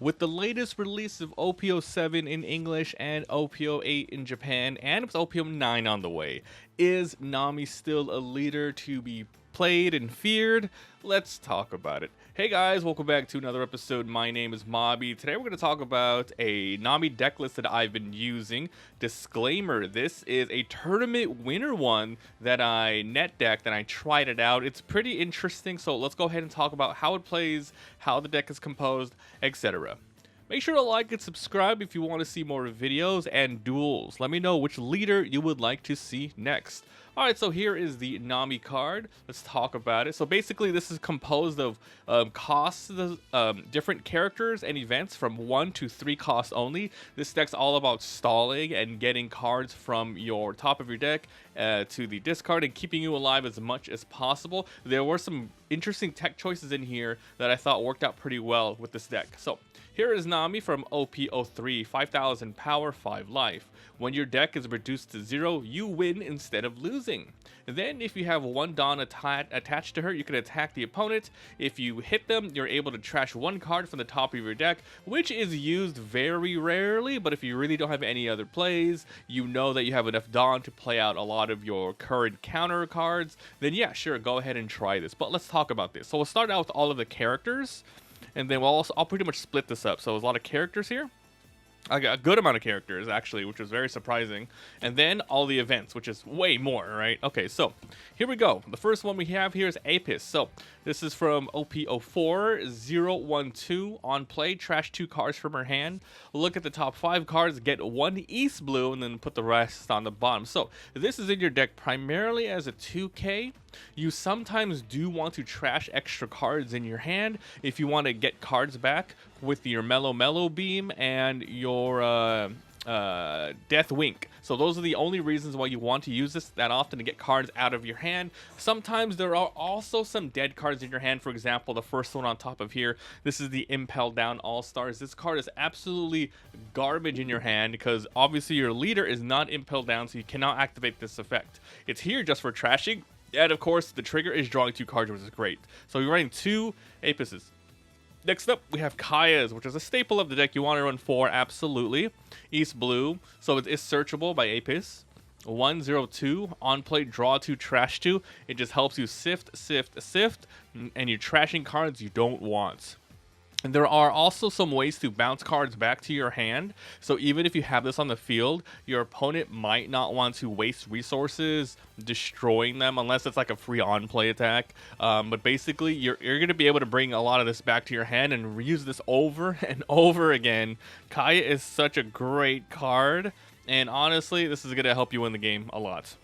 With the latest release of OP007 in English and OP008 in Japan, and with OP009 on the way, is Nami still a leader to be played and feared? Let's talk about it. Hey guys, welcome back to another episode. My name is Mobby. Today we're going to talk about a Nami deck list that I've been using. Disclaimer, this is a tournament winner one that I net decked and I tried it out. It's pretty interesting, so let's go ahead and talk about how it plays, how the deck is composed, etc. Make sure to like and subscribe if you want to see more videos and duels. Let me know which leader you would like to see next. Alright, so here is the Nami card. Let's talk about it. So basically this is composed of costs, different characters and events from 1 to 3 costs only. This deck's all about stalling and getting cards from your top of your deck to the discard and keeping you alive as much as possible. There were some interesting tech choices in here that I thought worked out pretty well with this deck. So here is Nami from OP003, 5000 power, 5 life. When your deck is reduced to 0, you win instead of losing. Then if you have one Dawn attached to her, you can attack the opponent. If you hit them, you're able to trash one card from the top of your deck, which is used very rarely, but if you really don't have any other plays, you know that you have enough Dawn to play out a lot of your current counter cards, then yeah, sure, go ahead and try this. But let's talk about this. So we'll start out with all of the characters, and then I'll pretty much split this up. So there's a lot of characters here. I got a good amount of characters, actually, which was very surprising. And then all the events, which is way more, right? Okay, so here we go. The first one we have here is Apis. So this is from OP04012. On play, trash 2 cards from her hand. Look at the top 5 cards, get 1 East Blue, and then put the rest on the bottom. So this is in your deck primarily as a 2K. You sometimes do want to trash extra cards in your hand if you want to get cards back with your Mellow Beam and your Death Wink. So those are the only reasons why you want to use this that often, to get cards out of your hand. Sometimes there are also some dead cards in your hand. For example, the first one on top of here, this is the Impel Down All-Stars. This card is absolutely garbage in your hand because obviously your leader is not Impel Down, so you cannot activate this effect. It's here just for trashing. And of course, the trigger is drawing 2 cards, which is great. So you're running 2 Apises. Next up, we have Kaya's, which is a staple of the deck. You want to run 4, absolutely. East Blue, so it is searchable by Apis. 102, on play, draw 2, trash 2. It just helps you sift, and you're trashing cards you don't want. And there are also some ways to bounce cards back to your hand. So even if you have this on the field, your opponent might not want to waste resources destroying them unless it's like a free on-play attack. But basically, you're going to be able to bring a lot of this back to your hand and reuse this over and over again. Kaya is such a great card. And honestly, this is going to help you win the game a lot.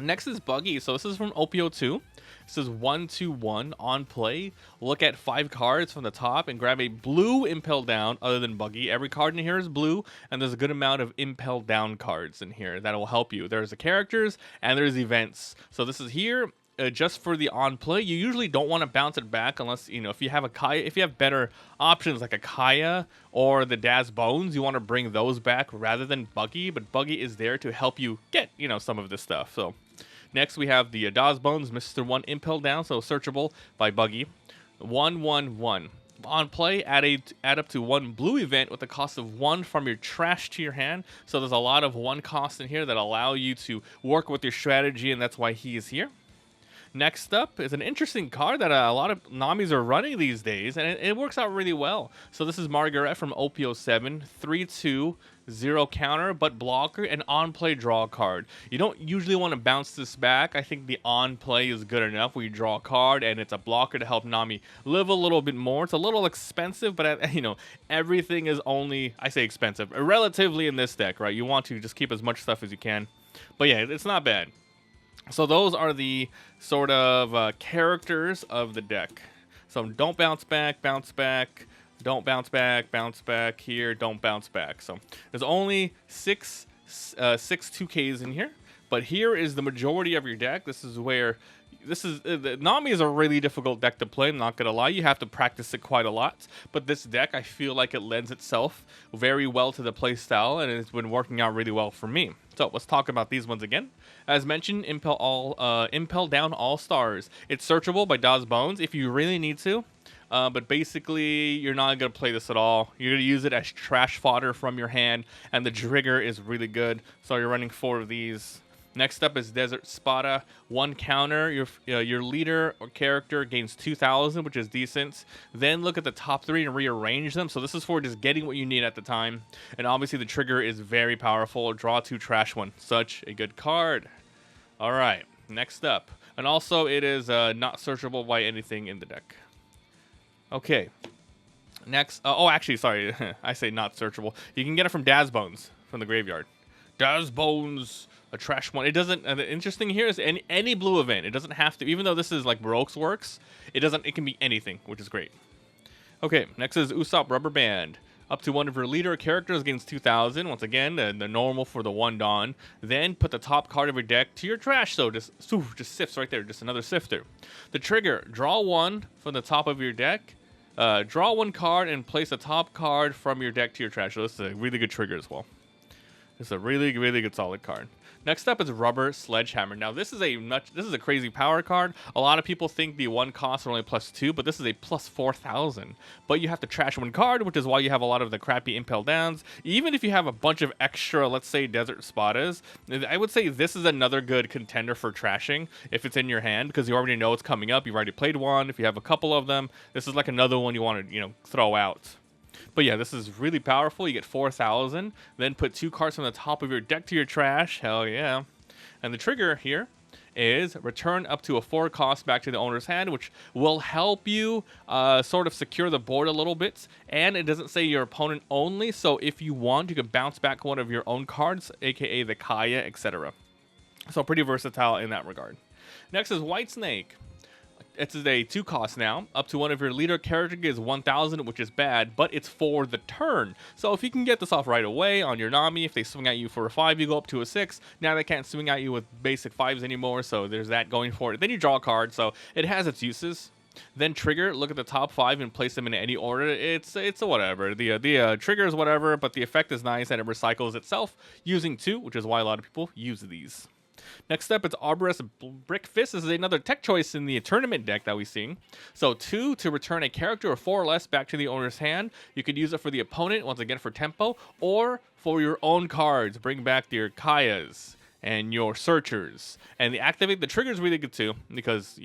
Next is Buggy. So this is from OP002. This is 1-2-1 on play. Look at 5 cards from the top and grab a blue Impel Down other than Buggy. Every card in here is blue, and there's a good amount of Impel Down cards in here that will help you. There's the characters and there's events. So this is here just for the on play. You usually don't want to bounce it back unless, you know, if you have a Kaya, if you have better options like a Kaya or the Daz Bones, you want to bring those back rather than Buggy. But Buggy is there to help you get, you know, some of this stuff. So next, we have the Daz Bones, Mr. 1 Impel Down, so searchable by Buggy. 1-1-1. On play, add up to 1 blue event with the cost of 1 from your trash to your hand. So there's a lot of 1 cost in here that allow you to work with your strategy, and that's why he is here. Next up is an interesting card that a lot of Namis are running these days, and it works out really well. So this is Margaret from OP007, 3-2, 0 counter, but blocker, and on-play draw card. You don't usually want to bounce this back. I think the on-play is good enough where you draw a card, and it's a blocker to help Nami live a little bit more. It's a little expensive, but you know, everything is only, I say expensive, relatively in this deck, right? You want to just keep as much stuff as you can. But yeah, it's not bad. So those are the sort of characters of the deck. So don't bounce back, don't bounce back here, don't bounce back. So there's only 6 2Ks in here, but here is the majority of your deck. This is where Nami is a really difficult deck to play, I'm not gonna lie. You have to practice it quite a lot, but this deck, I feel like it lends itself very well to the play style, and it's been working out really well for me. So let's talk about these ones again. As mentioned, Impel Down All Stars. It's searchable by Daz Bones if you really need to. But basically, you're not going to play this at all. You're going to use it as trash fodder from your hand, and the trigger is really good. So you're running 4 of these. Next up is Desert Spada. 1 counter. Your leader or character gains 2,000, which is decent. Then look at the top 3 and rearrange them. So this is for just getting what you need at the time. And obviously the trigger is very powerful. Draw 2, trash 1. Such a good card. All right, next up. And also it is not searchable by anything in the deck. Okay. Next. Oh, actually, sorry. I say not searchable. You can get it from Daz Bones from the graveyard. Daz Bones. A trash 1. It doesn't. The interesting here is any blue event. It doesn't have to. Even though this is like Baroque's works, it doesn't. It can be anything, which is great. Okay, next is Usopp Rubber Band. Up to 1 of your leader characters gains 2,000. Once again, the normal for the 1 Dawn. Then put the top card of your deck to your trash. So just sifts right there. Just another sifter. The trigger: draw 1 from the top of your deck. Draw 1 card and place the top card from your deck to your trash. So this is a really good trigger as well. It's a really good solid card. Next up is Rubber Sledgehammer. Now this is a crazy power card. A lot of people think the 1 costs are only +2, but this is a +4,000. But you have to trash 1 card, which is why you have a lot of the crappy Impel Downs. Even if you have a bunch of extra, let's say, Desert Spadas, I would say this is another good contender for trashing if it's in your hand, because you already know it's coming up. You've already played 1. If you have a couple of them, this is like another one you want to, throw out. But yeah, this is really powerful. You get 4,000. Then put 2 cards from the top of your deck to your trash. Hell yeah. And the trigger here is return up to a 4 cost back to the owner's hand, which will help you sort of secure the board a little bit. And it doesn't say your opponent only. So if you want, you can bounce back one of your own cards, aka the Kaya, etc. So pretty versatile in that regard. Next is White Snake. It's a 2 cost now. Up to 1 of your leader character gives 1,000, which is bad, but it's for the turn. So if you can get this off right away on your Nami, if they swing at you for a 5, you go up to a 6. Now they can't swing at you with basic 5s anymore, so there's that going for it. Then you draw a card, so it has its uses. Then trigger, look at the top 5 and place them in any order. It's a whatever. The trigger is whatever, but the effect is nice and it recycles itself using 2, which is why a lot of people use these. Next up, it's Arborist Brick Fist. This is another tech choice in the tournament deck that we've seen. So 2 to return a character or 4 or less back to the owner's hand. You could use it for the opponent, once again for tempo, or for your own cards. Bring back your Kayas and your Searchers. And the trigger is really good too, because,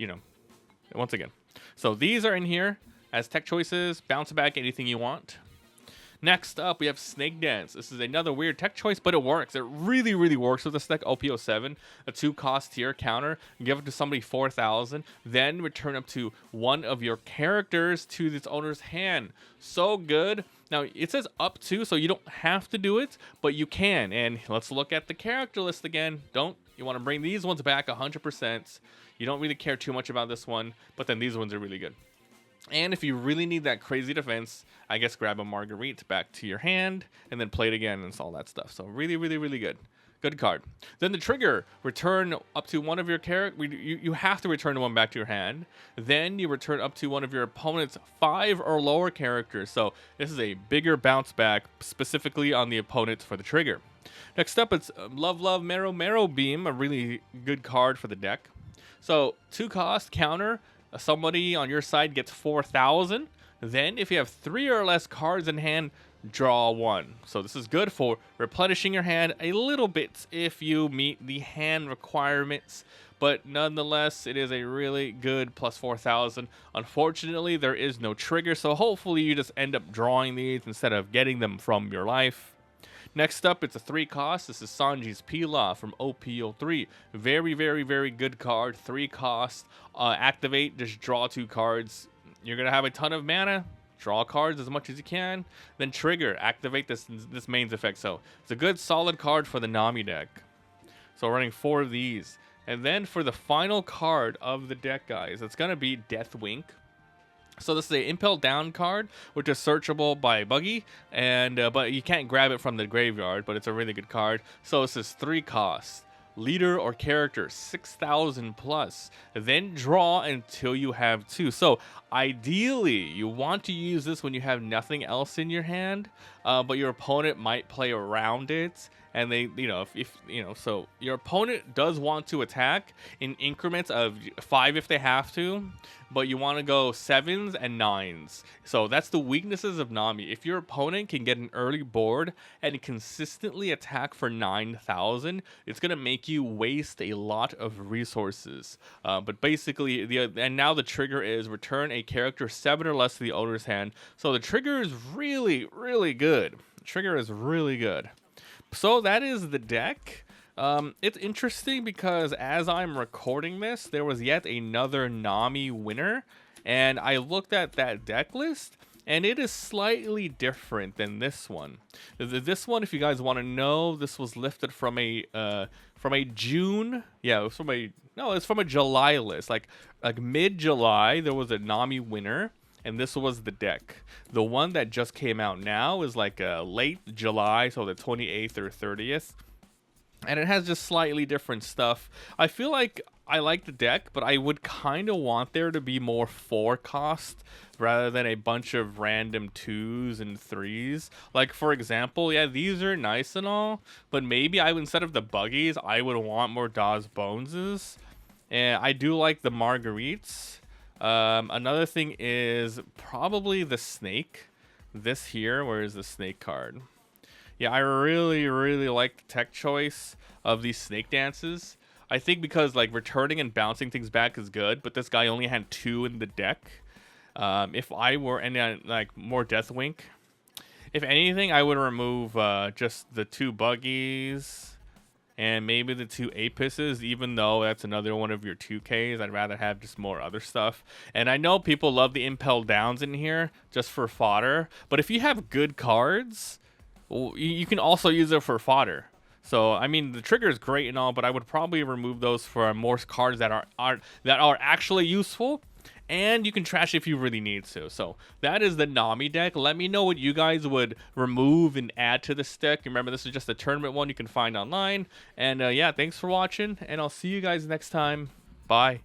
once again. So these are in here as tech choices. Bounce back anything you want. Next up, we have Snake Dance. This is another weird tech choice, but it works. It really works with this deck. OP008, a 2 cost tier counter. Give it to somebody 4,000. Then return up to 1 of your characters to its owner's hand. So good. Now, it says up to, so you don't have to do it, but you can. And let's look at the character list again. You want to bring these ones back 100%. You don't really care too much about this one, but then these ones are really good. And if you really need that crazy defense, I guess grab a Marguerite back to your hand and then play it again and all that stuff. So really good. Good card. Then the trigger, return up to 1 of your character. You have to return 1 back to your hand. Then you return up to 1 of your opponent's 5 or lower characters. So this is a bigger bounce back specifically on the opponent for the trigger. Next up, it's Love Marrow Beam, a really good card for the deck. So 2 cost counter. Somebody on your side gets 4,000. Then if you have 3 or less cards in hand, draw 1. So this is good for replenishing your hand a little bit if you meet the hand requirements. But nonetheless, it is a really good plus 4,000. Unfortunately, there is no trigger, so hopefully you just end up drawing these instead of getting them from your life. Next up, it's a 3 cost. This is Sanji's Pila from OP003. Very good card. 3 cost. Activate, just draw 2 cards. You're going to have a ton of mana. Draw cards as much as you can. Then trigger, activate this mains effect. So it's a good solid card for the Nami deck. So running 4 of these. And then for the final card of the deck, guys, it's going to be Deathwink. So this is an Impel Down card, which is searchable by Buggy, and but you can't grab it from the graveyard, but it's a really good card. So this is 3 costs. Leader or character, 6,000 plus. Then draw until you have 2. So ideally, you want to use this when you have nothing else in your hand, but your opponent might play around it and they, if so your opponent does want to attack in increments of 5 if they have to, but you want to go 7s and 9s. So that's the weaknesses of Nami. If your opponent can get an early board and consistently attack for 9,000, it's gonna make you waste a lot of resources. But basically, and now the trigger is return a character 7 or less to the owner's hand. So the trigger is really, really good. The trigger is really good. So that is the deck. It's interesting because as I'm recording this, there was yet another Nami winner, and I looked at that deck list, and it is slightly different than this one. This one, if you guys want to know, this was lifted from a June. Yeah, it was from a it's from a July list. Like mid-July, there was a Nami winner, and this was the deck. The one that just came out now is like late July, so the 28th or 30th. And it has just slightly different stuff. I feel like I like the deck, but I would kind of want there to be more 4 cost rather than a bunch of random 2s and 3s. Like, for example, yeah, these are nice and all, but maybe I would, instead of the buggies, I would want more Dawes Boneses. And I do like the Marguerites. Another thing is probably the snake. This here, where is the snake card? Yeah, I really, really like the tech choice of these snake dances. I think because like returning and bouncing things back is good, but this guy only had 2 in the deck. If I were, and like more Deathwink, if anything, I would remove just the 2 buggies and maybe the 2 Apices, even though that's another one of your 2Ks. I'd rather have just more other stuff. And I know people love the Impel Downs in here just for fodder, but if you have good cards, you can also use it for fodder. So I mean, the trigger is great and all, but I would probably remove those for more cards that are actually useful, and you can trash if you really need to. So that is the Nami deck. Let me know what you guys would remove and add to this deck. Remember, this is just a tournament one you can find online. And yeah, thanks for watching, and I'll see you guys next time. Bye.